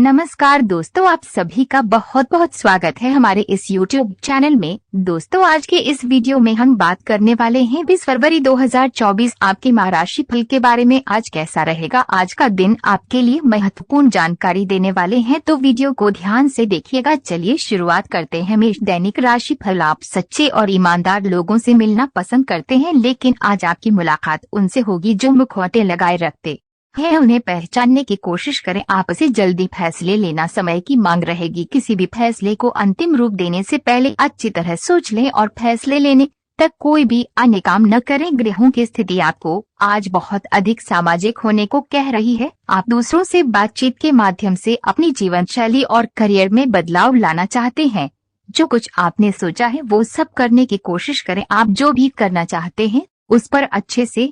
नमस्कार दोस्तों, आप सभी का बहुत बहुत स्वागत है हमारे इस YouTube चैनल में। दोस्तों, आज के इस वीडियो में हम बात करने वाले हैं 20 फरवरी 2024 आपके माह राशि फल के बारे में। आज कैसा रहेगा आज का दिन, आपके लिए महत्वपूर्ण जानकारी देने वाले हैं, तो वीडियो को ध्यान से देखिएगा। चलिए शुरुआत करते हैं। मेष दैनिक राशि फल। आप सच्चे और ईमानदार लोगों से मिलना पसंद करते हैं, लेकिन आज आपकी मुलाकात उनसे होगी जो मुखौटे लगाए रखते है। उन्हें पहचानने की कोशिश करें। आपसे जल्दी फैसले लेना समय की मांग रहेगी। किसी भी फैसले को अंतिम रूप देने से पहले अच्छी तरह सोच लें और फैसले लेने तक कोई भी अन्य काम न करें। ग्रहों की स्थिति आपको आज बहुत अधिक सामाजिक होने को कह रही है। आप दूसरों से बातचीत के माध्यम से अपनी जीवन शैली और करियर में बदलाव लाना चाहते हैं। जो कुछ आपने सोचा है वो सब करने की कोशिश करें। आप जो भी करना चाहते हैं उस पर अच्छे से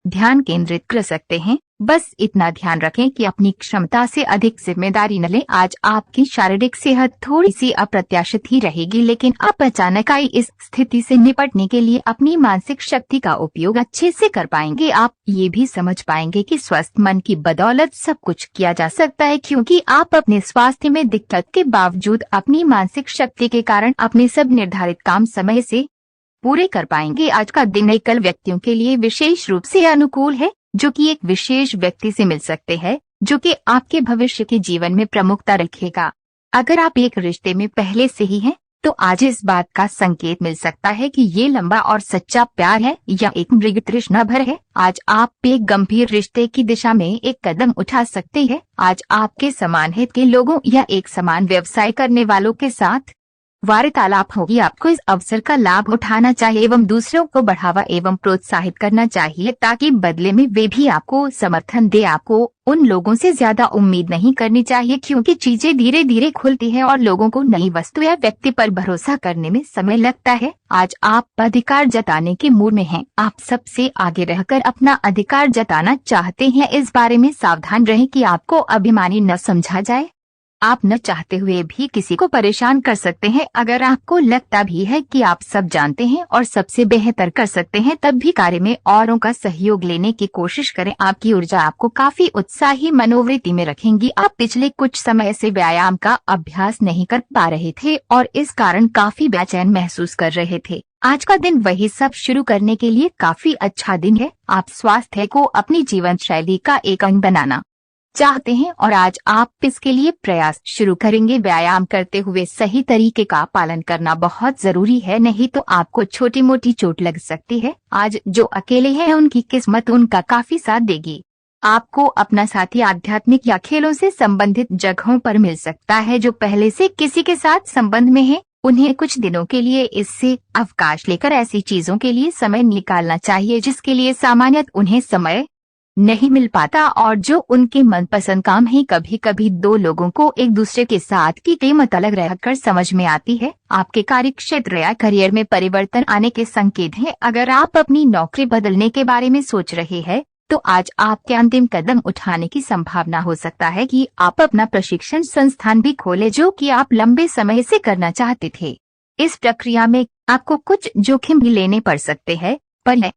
ध्यान केंद्रित कर सकते हैं। बस इतना ध्यान रखें कि अपनी क्षमता से अधिक जिम्मेदारी न लें। आज आपकी शारीरिक सेहत थोड़ी सी अप्रत्याशित ही रहेगी, लेकिन आप अचानक आई इस स्थिति से निपटने के लिए अपनी मानसिक शक्ति का उपयोग अच्छे से कर पाएंगे। आप ये भी समझ पाएंगे कि स्वस्थ मन की बदौलत सब कुछ किया जा सकता है, क्योंकि आप अपने स्वास्थ्य में दिक्कत के बावजूद अपनी मानसिक शक्ति के कारण अपने सब निर्धारित काम समय से पूरे कर पाएंगे। आज का दिन एकल व्यक्तियों के लिए विशेष रूप से अनुकूल है, जो कि एक विशेष व्यक्ति से मिल सकते हैं, जो कि आपके भविष्य के जीवन में प्रमुखता रखेगा। अगर आप एक रिश्ते में पहले से ही हैं, तो आज इस बात का संकेत मिल सकता है कि ये लंबा और सच्चा प्यार है या एक मृग तृष्णा भर है। आज आप एक गंभीर रिश्ते की दिशा में एक कदम उठा सकते हैं। आज आपके समान हित के लोगों या एक समान व्यवसाय करने वालों के साथ वार्तालाप होगी। आपको इस अवसर का लाभ उठाना चाहिए एवं दूसरों को बढ़ावा एवं प्रोत्साहित करना चाहिए, ताकि बदले में वे भी आपको समर्थन दे। आपको उन लोगों से ज्यादा उम्मीद नहीं करनी चाहिए, क्योंकि चीजें धीरे धीरे खुलती है और लोगों को नई वस्तु या व्यक्ति पर भरोसा करने में समय लगता है। आज आप अधिकार जताने के मूड में हैं। आप सबसे आगे रहकर अपना अधिकार जताना चाहते हैं। इस बारे में सावधान रहें कि आपको अभिमानी न समझा जाए। आप न चाहते हुए भी किसी को परेशान कर सकते हैं। अगर आपको लगता भी है कि आप सब जानते हैं और सबसे बेहतर कर सकते हैं, तब भी कार्य में औरों का सहयोग लेने की कोशिश करें। आपकी ऊर्जा आपको काफी उत्साही मनोवृत्ति में रखेंगी। आप पिछले कुछ समय से व्यायाम का अभ्यास नहीं कर पा रहे थे और इस कारण काफी बेचैन महसूस कर रहे थे। आज का दिन वही सब शुरू करने के लिए काफी अच्छा दिन है। आप स्वास्थ्य को अपनी जीवन शैली का एक अंग बनाना चाहते हैं और आज आप इसके लिए प्रयास शुरू करेंगे। व्यायाम करते हुए सही तरीके का पालन करना बहुत जरूरी है, नहीं तो आपको छोटी मोटी चोट लग सकती है। आज जो अकेले हैं उनकी किस्मत उनका काफी साथ देगी। आपको अपना साथी आध्यात्मिक या खेलों से संबंधित जगहों पर मिल सकता है। जो पहले से किसी के साथ संबंध में है, उन्हें कुछ दिनों के लिए इससे अवकाश लेकर ऐसी चीजों के लिए समय निकालना चाहिए जिसके लिए सामान्यतः उन्हें समय नहीं मिल पाता और जो उनके मनपसंद काम है। कभी कभी दो लोगों को एक दूसरे के साथ की कीमत अलग रहकर समझ में आती है। आपके कार्य क्षेत्र या करियर में परिवर्तन आने के संकेत हैं। अगर आप अपनी नौकरी बदलने के बारे में सोच रहे हैं, तो आज आपके अंतिम कदम उठाने की संभावना हो सकता है कि आप अपना प्रशिक्षण संस्थान भी खोलें, जो कि आप लंबे समय से करना चाहते थे। इस प्रक्रिया में आपको कुछ जोखिम भी लेने पड़ सकते हैं, पर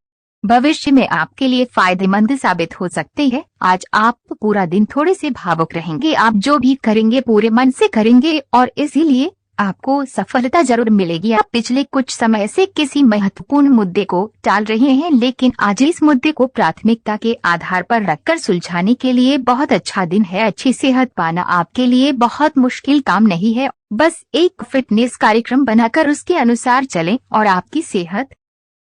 भविष्य में आपके लिए फायदेमंद साबित हो सकते हैं। आज आप पूरा दिन थोड़े से भावुक रहेंगे। आप जो भी करेंगे पूरे मन से करेंगे और इसीलिए आपको सफलता जरूर मिलेगी। आप पिछले कुछ समय से किसी महत्वपूर्ण मुद्दे को टाल रहे हैं, लेकिन आज इस मुद्दे को प्राथमिकता के आधार पर रखकर सुलझाने के लिए बहुत अच्छा दिन है। अच्छी सेहत पाना आपके लिए बहुत मुश्किल काम नहीं है। बस एक फिटनेस कार्यक्रम बनाकर उसके अनुसार चलें और आपकी सेहत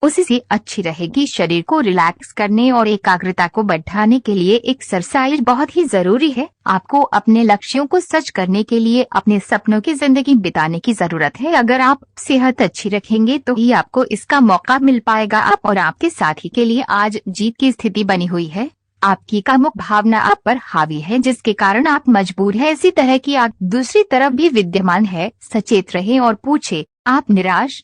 उसी से अच्छी रहेगी। शरीर को रिलैक्स करने और एकाग्रता को बढ़ाने के लिए एक्सरसाइज बहुत ही जरूरी है। आपको अपने लक्ष्यों को सच करने के लिए अपने सपनों की जिंदगी बिताने की जरूरत है। अगर आप सेहत अच्छी रखेंगे तो ही आपको इसका मौका मिल पाएगा। आप और आपके साथी के लिए आज जीत की स्थिति बनी हुई है। आपकी कामुक भावना आप पर हावी है, जिसके कारण आप मजबूर है। इसी तरह की आग दूसरी तरफ भी विद्यमान है। सचेत रहें और पूछे, आप निराश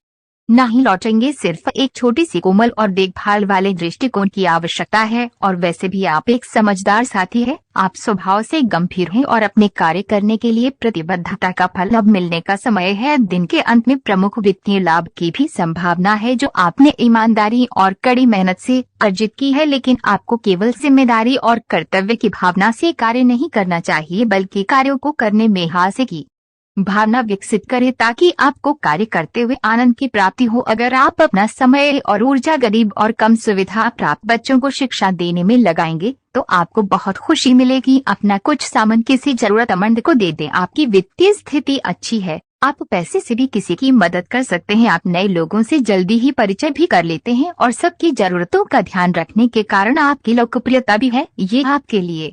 ना ही लौटेंगे। सिर्फ एक छोटी सी कोमल और देखभाल वाले दृष्टिकोण की आवश्यकता है। और वैसे भी आप एक समझदार साथी हैं। आप स्वभाव से गंभीर हैं और अपने कार्य करने के लिए प्रतिबद्धता का फल अब मिलने का समय है। दिन के अंत में प्रमुख वित्तीय लाभ की भी संभावना है, जो आपने ईमानदारी और कड़ी मेहनत से अर्जित की है। लेकिन आपको केवल जिम्मेदारी और कर्तव्य की भावना से कार्य नहीं करना चाहिए, बल्कि कार्यों को करने में हास्य की भावना विकसित करें, ताकि आपको कार्य करते हुए आनंद की प्राप्ति हो। अगर आप अपना समय और ऊर्जा गरीब और कम सुविधा प्राप्त बच्चों को शिक्षा देने में लगाएंगे तो आपको बहुत खुशी मिलेगी। अपना कुछ सामान किसी जरूरतमंद को दे दें। आपकी वित्तीय स्थिति अच्छी है, आप पैसे से भी किसी की मदद कर सकते हैं। आप नए लोगों से जल्दी ही परिचय भी कर लेते हैं और सबकी जरूरतों का ध्यान रखने के कारण आपकी लोकप्रियता भी है। ये आपके लिए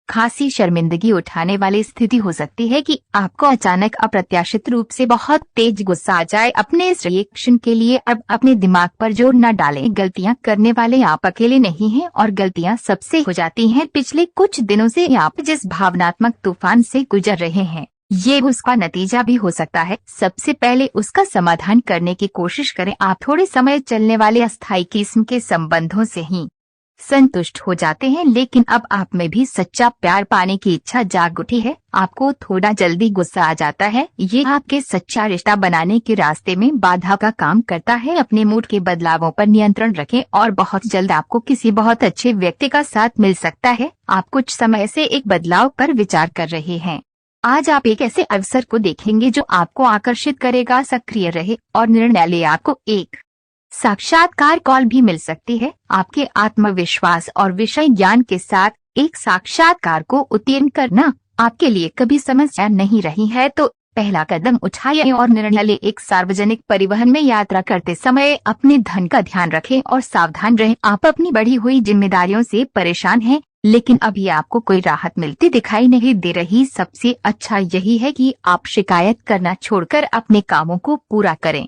खासी शर्मिंदगी उठाने वाली स्थिति हो सकती है कि आपको अचानक अप्रत्याशित रूप से बहुत तेज गुस्सा आ जाए। अपने इस रिएक्शन के लिए अब अपने दिमाग पर जोर न डालें। गलतियां करने वाले आप अकेले नहीं हैं और गलतियां सबसे हो जाती हैं। पिछले कुछ दिनों से आप जिस भावनात्मक तूफान से गुजर रहे हैं, ये उसका नतीजा भी हो सकता है। सबसे पहले उसका समाधान करने की कोशिश करें। आप थोड़े समय चलने वाले अस्थायी किस्म के संबंधों से ही संतुष्ट हो जाते हैं, लेकिन अब आप में भी सच्चा प्यार पाने की इच्छा जाग उठी है। आपको थोड़ा जल्दी गुस्सा आ जाता है। ये आपके सच्चा रिश्ता बनाने के रास्ते में बाधा का काम करता है। अपने मूड के बदलावों पर नियंत्रण रखें और बहुत जल्द आपको किसी बहुत अच्छे व्यक्ति का साथ मिल सकता है। आप कुछ समय से एक बदलाव पर विचार कर रहे हैं। आज आप एक ऐसे अवसर को देखेंगे जो आपको आकर्षित करेगा। सक्रिय रहे और निर्णय ले। आपको एक साक्षात्कार कॉल भी मिल सकती है। आपके आत्मविश्वास और विषय ज्ञान के साथ एक साक्षात्कार को उत्तीर्ण करना आपके लिए कभी समस्या नहीं रही है, तो पहला कदम उठाइए और निर्णय ले। एक सार्वजनिक परिवहन में यात्रा करते समय अपने धन का ध्यान रखें और सावधान रहें। आप अपनी बढ़ी हुई जिम्मेदारियों से परेशान हैं, लेकिन अभी आपको कोई राहत मिलती दिखाई नहीं दे रही। सबसे अच्छा यही है कि आप शिकायत करना छोड़कर अपने कामों को पूरा करें।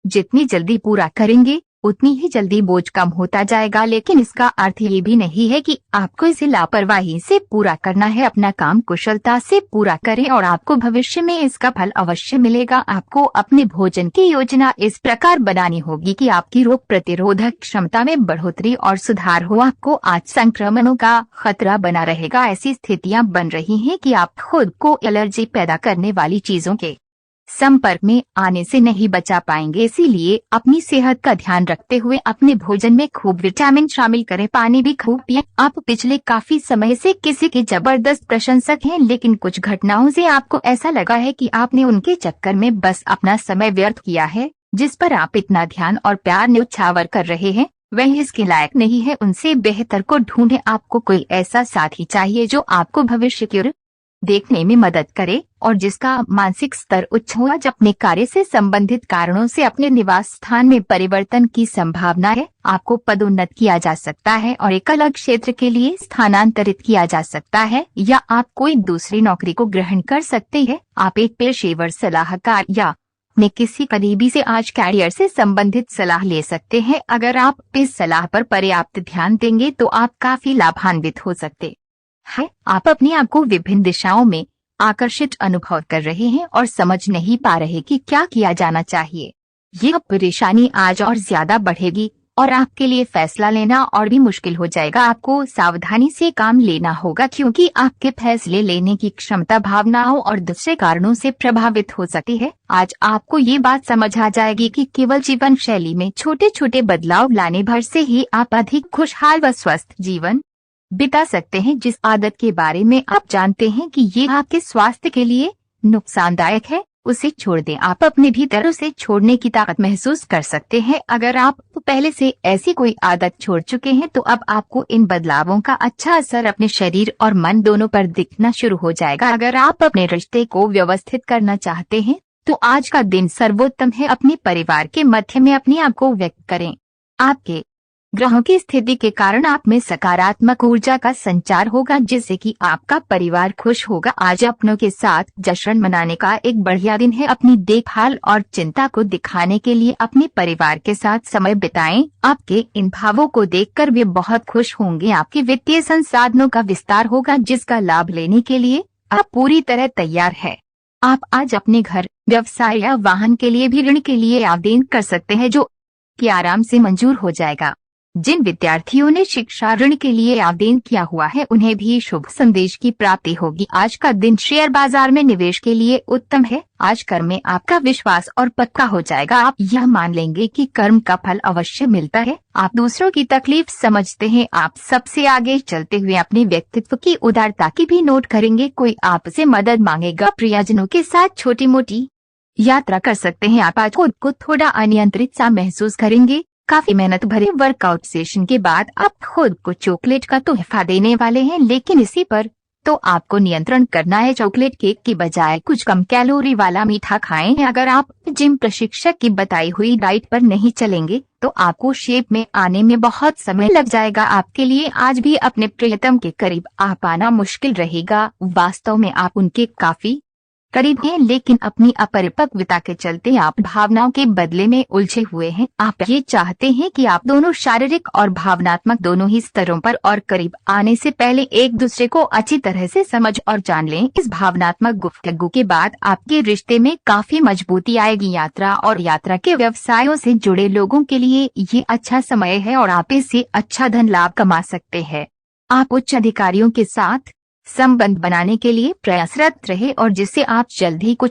जितनी जल्दी पूरा करेंगे उतनी ही जल्दी बोझ कम होता जाएगा। लेकिन इसका अर्थ ये भी नहीं है कि आपको इसे लापरवाही से पूरा करना है। अपना काम कुशलता से पूरा करें और आपको भविष्य में इसका फल अवश्य मिलेगा। आपको अपने भोजन की योजना इस प्रकार बनानी होगी कि आपकी रोग प्रतिरोधक क्षमता में बढ़ोतरी और सुधार हो। आपको आज संक्रमणों का खतरा बना रहेगा। ऐसी स्थितियां बन रही हैं कि आप खुद को एलर्जी पैदा करने वाली चीजों के संपर्क में आने से नहीं बचा पाएंगे। इसीलिए अपनी सेहत का ध्यान रखते हुए अपने भोजन में खूब विटामिन शामिल करें। पानी भी खूब पिएं। आप पिछले काफी समय से किसी के जबरदस्त प्रशंसक हैं, लेकिन कुछ घटनाओं से आपको ऐसा लगा है कि आपने उनके चक्कर में बस अपना समय व्यर्थ किया है। जिस पर आप इतना ध्यान और प्यार न्यौछावर कर रहे हैं, वह इसके लायक नहीं है। उनसे बेहतर को ढूंढें। आपको कोई ऐसा साथी चाहिए जो आपको भविष्य की ओर देखने में मदद करे और जिसका मानसिक स्तर उच्च हो। आज अपने कार्य से संबंधित कारणों से अपने निवास स्थान में परिवर्तन की संभावना है। आपको पदोन्नत किया जा सकता है और एक अलग क्षेत्र के लिए स्थानांतरित किया जा सकता है, या आप कोई दूसरी नौकरी को ग्रहण कर सकते हैं। आप एक पेशेवर सलाहकार या अपने किसी करीबी से आज कैरियर से संबंधित सलाह ले सकते हैं। अगर आप इस सलाह पर पर्याप्त ध्यान देंगे तो आप काफी लाभान्वित हो सकते है। आप अपने आप को विभिन्न दिशाओं में आकर्षित अनुभव कर रहे हैं और समझ नहीं पा रहे कि क्या किया जाना चाहिए। यह परेशानी आज और ज्यादा बढ़ेगी और आपके लिए फैसला लेना और भी मुश्किल हो जाएगा। आपको सावधानी से काम लेना होगा, क्योंकि आपके फैसले लेने की क्षमता भावनाओं और दूसरे कारणों से प्रभावित हो सकती है। आज आपको ये बात समझ आ जाएगी कि केवल जीवन शैली में छोटे छोटे बदलाव लाने भर से ही आप अधिक खुशहाल व स्वस्थ जीवन बिता सकते हैं। जिस आदत के बारे में आप जानते हैं कि ये आपके स्वास्थ्य के लिए नुकसानदायक है, उसे छोड़ दें। आप अपने भीतर उसे छोड़ने की ताकत महसूस कर सकते हैं। अगर आप पहले से ऐसी कोई आदत छोड़ चुके हैं तो अब आपको इन बदलावों का अच्छा असर अपने शरीर और मन दोनों पर दिखना शुरू हो जाएगा। अगर आप अपने रिश्ते को व्यवस्थित करना चाहते हैं तो आज का दिन सर्वोत्तम है। अपने परिवार के मध्य में अपने आप को व्यक्त करें। आपके ग्रहों की स्थिति के कारण आप में सकारात्मक ऊर्जा का संचार होगा, जिससे कि आपका परिवार खुश होगा। आज अपनों के साथ जश्न मनाने का एक बढ़िया दिन है। अपनी देखभाल और चिंता को दिखाने के लिए अपने परिवार के साथ समय बिताएं। आपके इन भावों को देखकर वे बहुत खुश होंगे। आपके वित्तीय संसाधनों का विस्तार होगा, जिसका लाभ लेने के लिए आप पूरी तरह तैयार है। आप आज अपने घर व्यवसाय या वाहन के लिए भी ऋण के लिए आवेदन कर सकते हैं, जो कि आराम से मंजूर हो जाएगा। जिन विद्यार्थियों ने शिक्षा ऋण के लिए आवेदन किया हुआ है उन्हें भी शुभ संदेश की प्राप्ति होगी। आज का दिन शेयर बाजार में निवेश के लिए उत्तम है। आज कर्म में आपका विश्वास और पक्का हो जाएगा। आप यह मान लेंगे कि कर्म का फल अवश्य मिलता है। आप दूसरों की तकलीफ समझते हैं। आप सबसे आगे चलते हुए अपने व्यक्तित्व की उदारता की भी नोट करेंगे। कोई आपसे मदद मांगेगा। प्रियजनों के साथ छोटी मोटी यात्रा कर सकते हैं। आप आज खुद को थोड़ा अनियंत्रित सा महसूस करेंगे। काफी मेहनत भरे वर्कआउट सेशन के बाद आप खुद को चॉकलेट का तोहफा देने वाले हैं, लेकिन इसी पर तो आपको नियंत्रण करना है। चॉकलेट केक की बजाय कुछ कम कैलोरी वाला मीठा खाएं। अगर आप जिम प्रशिक्षक की बताई हुई डाइट पर नहीं चलेंगे तो आपको शेप में आने में बहुत समय लग जाएगा। आपके लिए आज भी अपने प्रियतम के करीब आ पाना मुश्किल रहेगा। वास्तव में आप उनके काफी करीब हैं, लेकिन अपनी अपरिपक्वता के चलते आप भावनाओं के बदले में उलझे हुए हैं। आप ये चाहते हैं कि आप दोनों शारीरिक और भावनात्मक दोनों ही स्तरों पर और करीब आने से पहले एक दूसरे को अच्छी तरह से समझ और जान लें। इस भावनात्मक गुफ्तगू के बाद आपके रिश्ते में काफी मजबूती आएगी। यात्रा और यात्रा के व्यवसायों से जुड़े लोगों के लिए ये अच्छा समय है और आप इससे अच्छा धन लाभ कमा सकते हैं। आप उच्च अधिकारियों के साथ संबंध बनाने के लिए प्रयासरत रहे और जिससे आप जल्द ही कुछ